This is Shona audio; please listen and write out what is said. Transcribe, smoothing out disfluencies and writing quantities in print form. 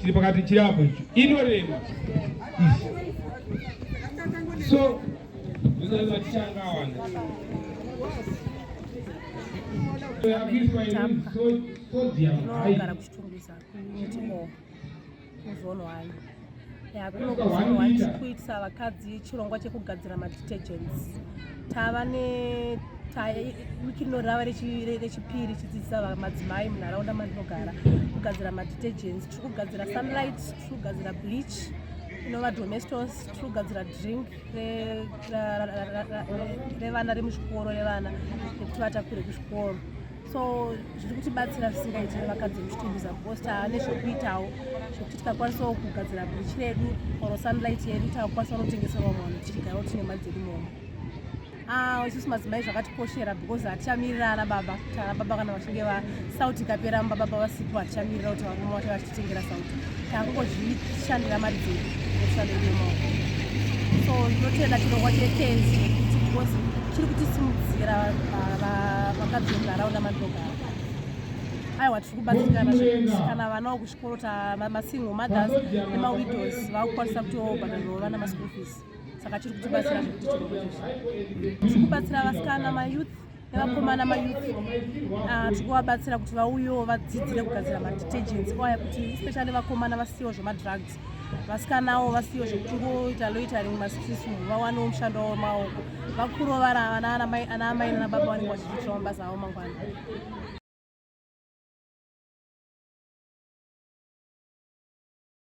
chiri pakati chirapo icho inorema so ndinoziva tichangawanda kunogara kuchitungisa kuchimo kuzonwani kunokuzonwani kuitisa vakadzi chirongwa chekugadzira madetergents tava wiki rinorava rechipiri chidzidzisa madzimai munharaunda mandinogara kugadzira madetergents. Tiri kugadzira sunlight, tiri kugadzira bleach inova domestos, tiri kugadzira drink revana remuzvikoro revana nekuti vatakure kuzvikoro. So zviri kutibatsira zvisingaiti nevakadzi vechitumbiza because taane zvekuitawo zvekuti tikakwanisawo kugadzira bleach redu or sunlight yedu takakwanisa kunotengeserawo munhu tichigarawo tine mari dzedu imomo. Isusu madzimai zvakatikoshera because hatichamirira ana baba kuti ana baba kana vachinge sauti ikapera mubaba vasipo hatichamirira kuti varume vacho vachititengera sauti takungozvishandira mari dzedu nekushando yemaoko. So ndinotenda chirongwa chekenzi because chiri kutisimudzira vakadzi vemunharaunda mandinogara. Aiwa tiri kubatsirana zvekuti kana vanawo kuchikoro masingle mothers nemawidows vakukwanisa kutobhadharirwa vana maschool fees. Saka chiri kutibatsira zvekuti chirongwa chechi tiri kubatsira vasikana mayouth nevakomana mayouth tiri kuvabatsira kuti vauyewo vadzidzire kugadzira madetergents uye kuti especially vakomana vasiyewo zvemadrugs vasikanawo vasiyewo zvekungoita loitering mastreets vawanewo mushando wavo maoko vakurowo vari ana amai nana baba vanenge vachiitirawo mabasa avo mangwana.